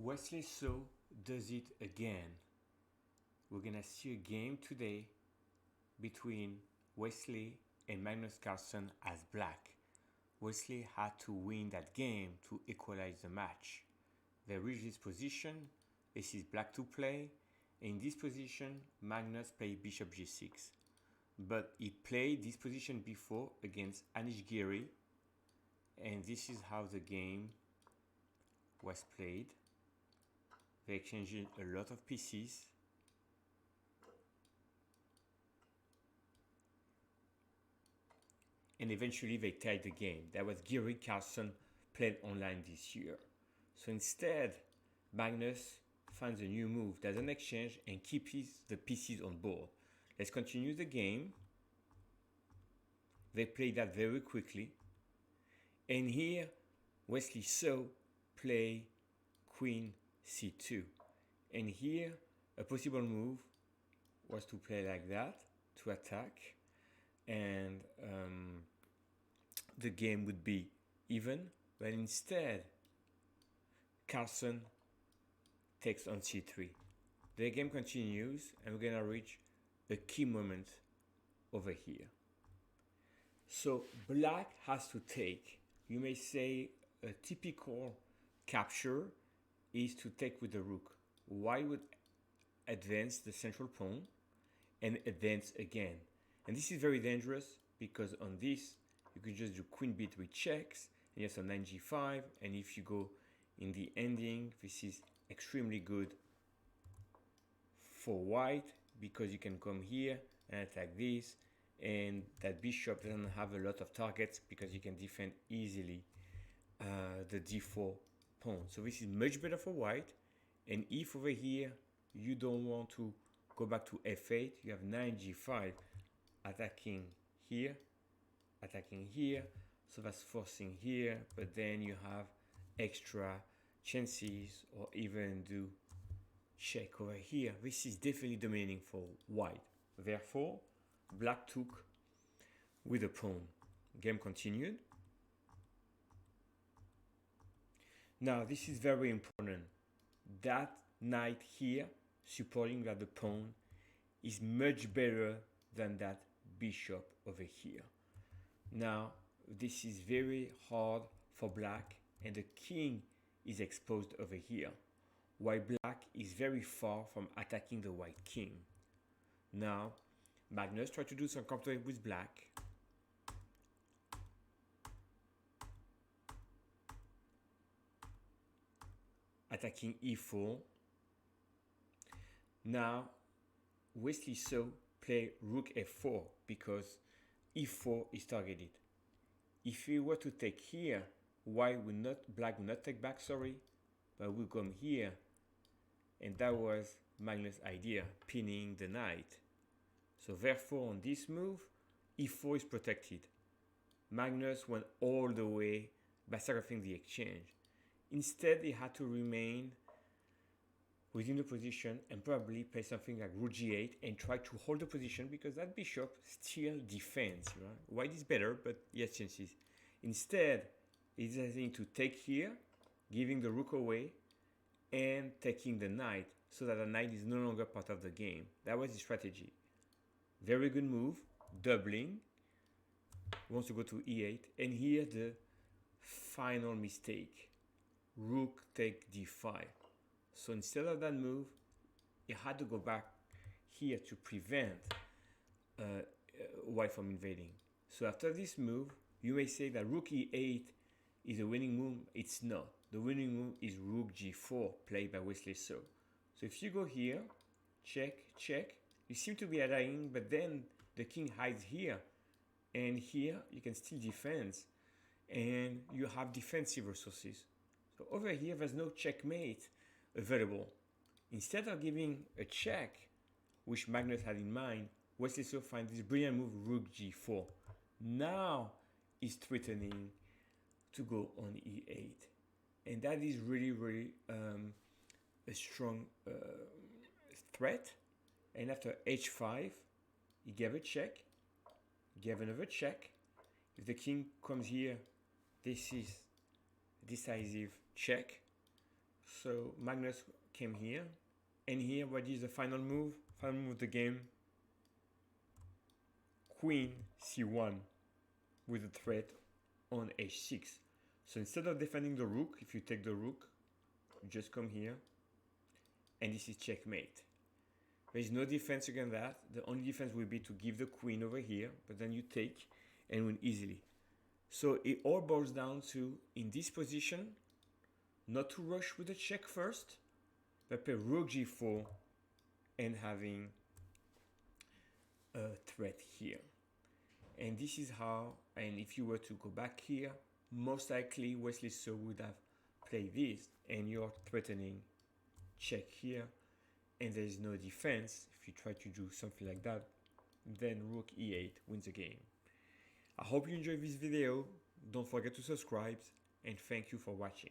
Wesley So does it again. We're gonna see a game today between Wesley and Magnus Carlsen as black. Wesley had to win that game to equalize the match. They reached this position. This is black to play. In this position, Magnus played bishop g6. But he played this position before against Anish Giri. And this is how the game was played. They exchanged a lot of pieces. And eventually they tied the game. That was Giri Carlsen played online this year. So instead, Magnus finds a new move, does an exchange, and keeps the pieces on board. Let's continue the game. They played that very quickly. And here, Wesley So play Queen c2. And here, a possible move was to play like that, to attack. And the game would be even. But instead, Carlsen takes on c3. The game continues, and we're going to reach a key moment over here. So black has to take, you may say, a typical capture is to take with the rook. White would advance the central pawn and advance again. And this is very dangerous because on this, you could just do queen b3 checks, and you have some knight g5, and if you go in the ending, this is extremely good for white because you can come here and attack this, and that bishop doesn't have a lot of targets because you can defend easily the d4 pawn. So this is much better for white. And if over here you don't want to go back to f8, you have knight g5 attacking here, so that's forcing here, but then you have extra chances, or even do check over here. This is definitely dominating for white. Therefore, black took with a pawn. Game continued. Now, this is very important. That knight here, supporting that the pawn, is much better than that bishop over here. Now, this is very hard for black, and the king is exposed over here, while black is very far from attacking the white king. Now, Magnus tried to do some counter with black. Attacking e4. Now, Wesley So play rook f4 because e4 is targeted. If we were to take here, black would not take back, but we'll come here. And that was Magnus' idea, pinning the knight. So therefore, on this move, e4 is protected. Magnus went all the way by sacrificing the exchange. Instead, he had to remain within the position and probably play something like rook g8 and try to hold the position because that bishop still defends. Right? White is better, but he has chances. Instead, he's deciding to take here, giving the rook away, and taking the knight so that the knight is no longer part of the game. That was his strategy. Very good move, doubling. Wants to go to e8, and here the final mistake. Rook take d5. So instead of that move, he had to go back here to prevent white from invading. So after this move, you may say that rook e8 is a winning move. It's not. The winning move is rook g4 played by Wesley So. So if you go here, check, check, you seem to be attacking, but then the king hides here. And here you can still defend, and you have defensive resources. So over here, there's no checkmate available. Instead of giving a check, which Magnus had in mind, Wesley So finds this brilliant move, rook g4. Now he's threatening to go on e8. And that is really, really a strong threat. And after h5, he gave a check, gave another check. If the king comes here, this is decisive check. So Magnus came here, and here what is the final move? Final move of the game, Queen C1 with a threat on H6. So instead of defending the rook, if you take the rook, you just come here, and this is checkmate. There is no defense against that. The only defense will be to give the queen over here, but then you take and win easily. So it all boils down to, in this position, not to rush with the check first, but play rook g4 and having a threat here. And this is how, and if you were to go back here, most likely Wesley So would have played this, and you're threatening check here, and there is no defense. If you try to do something like that, then rook e8 wins the game. I hope you enjoyed this video. Don't forget to subscribe, and thank you for watching.